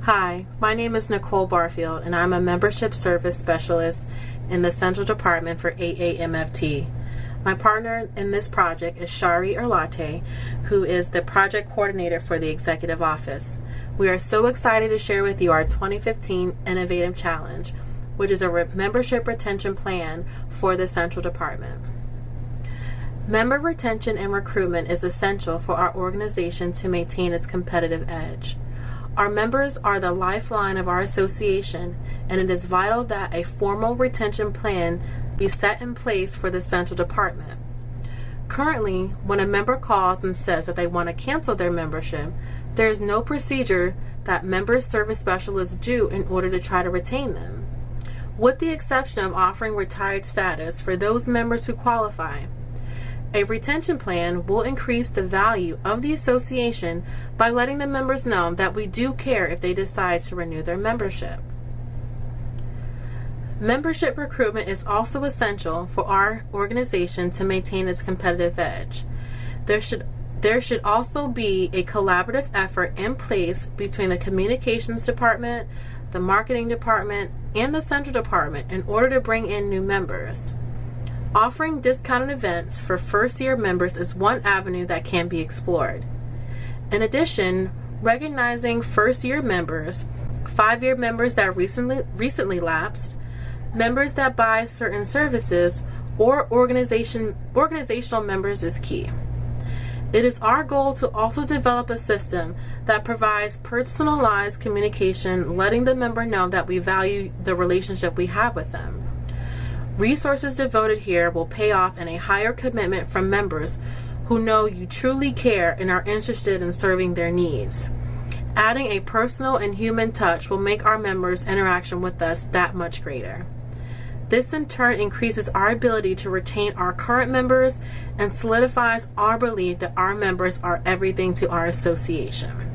Hi, my name is Nicole Barfield, and I'm a Membership Service Specialist in the Central Department for AAMFT. My partner in this project is Shari Erlate, who is the Project Coordinator for the Executive Office. We are so excited to share with you our 2015 Innovative Challenge, which is a membership retention plan for the Central Department. Member retention and recruitment is essential for our organization to maintain its competitive edge. Our members are the lifeline of our association, and it is vital that a formal retention plan be set in place for the Central Department. Currently, when a member calls and says that they want to cancel their membership, there is no procedure that member service specialists do in order to try to retain them, with the exception of offering retired status for those members who qualify. A retention plan will increase the value of the association by letting the members know that we do care if they decide to renew their membership. Membership recruitment is also essential for our organization to maintain its competitive edge. There should also be a collaborative effort in place between the Communications Department, the Marketing Department, and the Central Department in order to bring in new members. Offering discounted events for first-year members is one avenue that can be explored. In addition, recognizing first-year members, 5-year members that recently lapsed, members that buy certain services, or organizational members is key. It is our goal to also develop a system that provides personalized communication, letting the member know that we value the relationship we have with them. Resources devoted here will pay off in a higher commitment from members who know you truly care and are interested in serving their needs. Adding a personal and human touch will make our members' interaction with us that much greater. This in turn increases our ability to retain our current members and solidifies our belief that our members are everything to our association.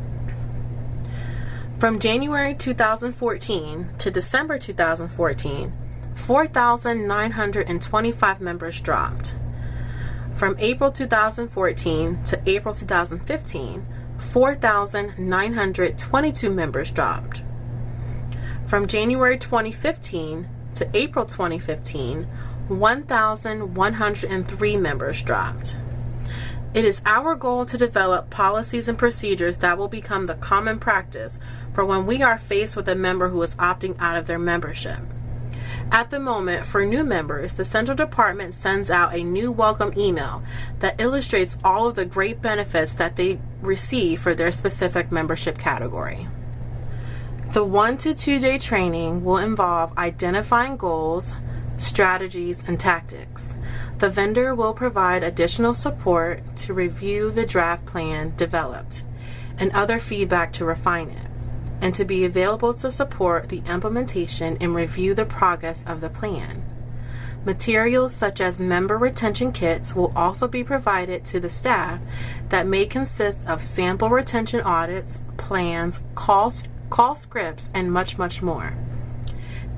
From January 2014 to December 2014, 4,925 members dropped. From April 2014 to April 2015, 4,922 members dropped. From January 2015 to April 2015, 1,103 members dropped. It is our goal to develop policies and procedures that will become the common practice for when we are faced with a member who is opting out of their membership. At the moment, for new members, the Central Department sends out a new welcome email that illustrates all of the great benefits that they receive for their specific membership category. The 1 to 2 day training will involve identifying goals, strategies, and tactics. The vendor will provide additional support to review the draft plan developed and other feedback to refine it, and to be available to support the implementation and review the progress of the plan. Materials such as member retention kits will also be provided to the staff that may consist of sample retention audits, plans, call scripts, and much, much more.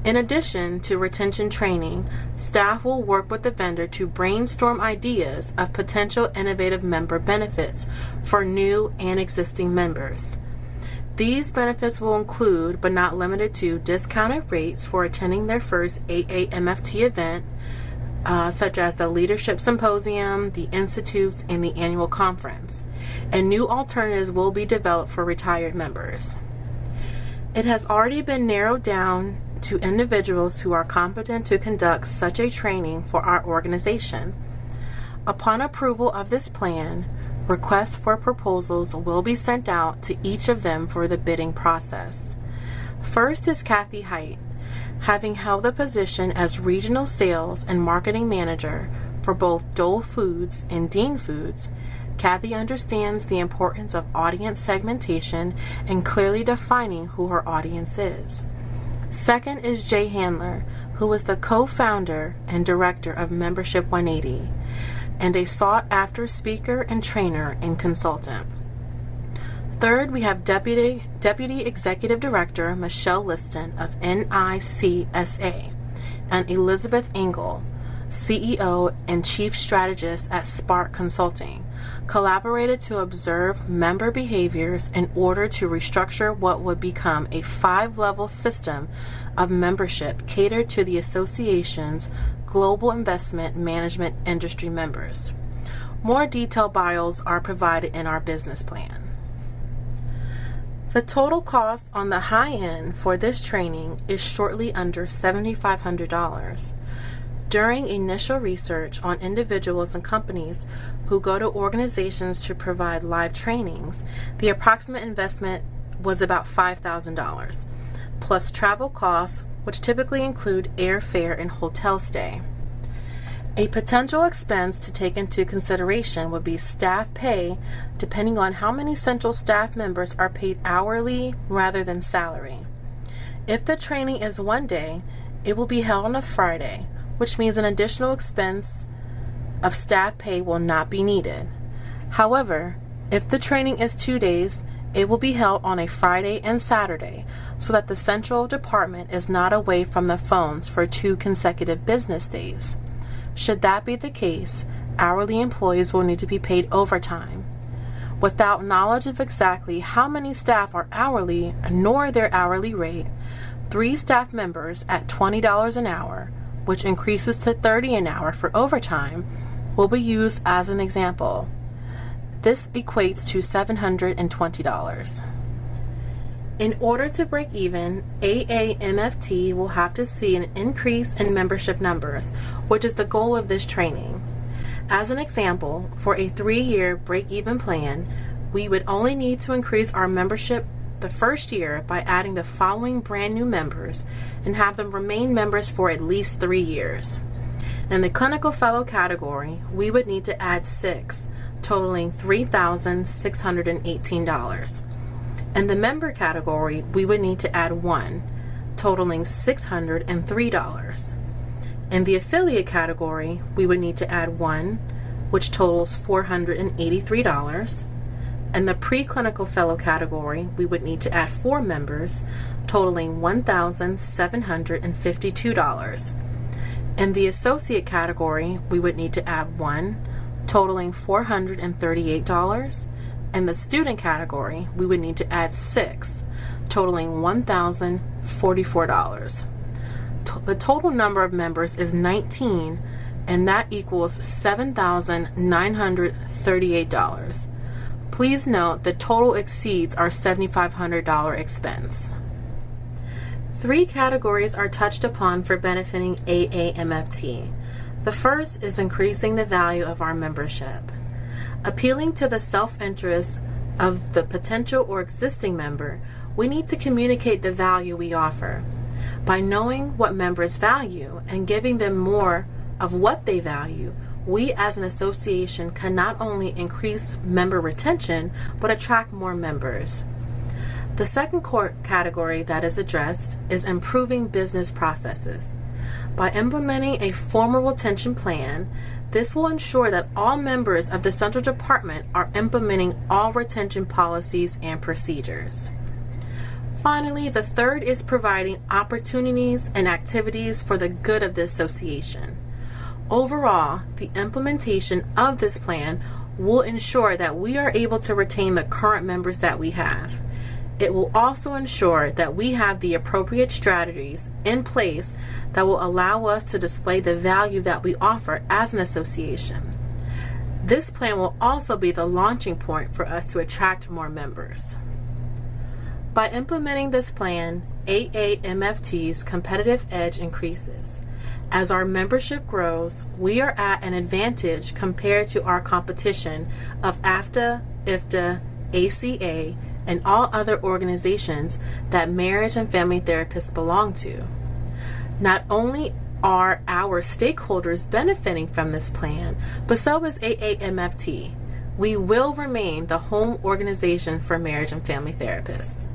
In addition to retention training, staff will work with the vendor to brainstorm ideas of potential innovative member benefits for new and existing members. These benefits will include, but not limited to, discounted rates for attending their first AAMFT event, such as the Leadership Symposium, the Institutes, and the annual conference. And new alternatives will be developed for retired members. It has already been narrowed down to individuals who are competent to conduct such a training for our organization. Upon approval of this plan, requests for proposals will be sent out to each of them for the bidding process. First is Kathy Height. Having held the position as Regional Sales and Marketing Manager for both Dole Foods and Dean Foods, Kathy understands the importance of audience segmentation and clearly defining who her audience is. Second is Jay Handler, who is the co-founder and director of Membership 180, and a sought-after speaker and trainer and consultant. Third, we have Deputy Executive Director Michelle Liston of NICSA, and Elizabeth Engel, CEO and Chief Strategist at Spark Consulting, collaborated to observe member behaviors in order to restructure what would become a 5-level system of membership catered to the association's global investment management industry members. More detailed bios are provided in our business plan. The total cost on the high end for this training is shortly under $7,500. During initial research on individuals and companies who go to organizations to provide live trainings, the approximate investment was about $5,000, plus travel costs, which typically include airfare and hotel stay. A potential expense to take into consideration would be staff pay, depending on how many central staff members are paid hourly rather than salary. If the training is one day, it will be held on a Friday, which means an additional expense of staff pay will not be needed. However, if the training is 2 days, it will be held on a Friday and Saturday so that the central department is not away from the phones for 2 consecutive business days. Should that be the case, hourly employees will need to be paid overtime. Without knowledge of exactly how many staff are hourly nor their hourly rate, 3 staff members at $20 an hour, which increases to $30 an hour for overtime, will be used as an example. This equates to $720. In order to break even, AAMFT will have to see an increase in membership numbers, which is the goal of this training. As an example, for a 3-year break-even plan, we would only need to increase our membership the first year by adding the following brand new members and have them remain members for at least 3 years. In the clinical fellow category, we would need to add 6, totaling $3,618. In the member category, we would need to add 1, totaling $603. In the affiliate category, we would need to add 1, which totals $483. In the preclinical fellow category, we would need to add 4 members, totaling $1,752. In the associate category, we would need to add 1, totaling $438. In the student category, we would need to add 6, totaling $1,044. The total number of members is 19, and that equals $7,938. Please note the total exceeds our $7,500 expense. 3 categories are touched upon for benefiting AAMFT. The first is increasing the value of our membership. Appealing to the self-interest of the potential or existing member, we need to communicate the value we offer. By knowing what members value and giving them more of what they value, we as an association can not only increase member retention, but attract more members. The second category that is addressed is improving business processes. By implementing a formal retention plan, this will ensure that all members of the central department are implementing all retention policies and procedures. Finally, the third is providing opportunities and activities for the good of the association. Overall, the implementation of this plan will ensure that we are able to retain the current members that we have. It will also ensure that we have the appropriate strategies in place that will allow us to display the value that we offer as an association. This plan will also be the launching point for us to attract more members. By implementing this plan, AAMFT's competitive edge increases. As our membership grows, we are at an advantage compared to our competition of AFTA, IFTA, ACA, and all other organizations that marriage and family therapists belong to. Not only are our stakeholders benefiting from this plan, but so is AAMFT. We will remain the home organization for marriage and family therapists.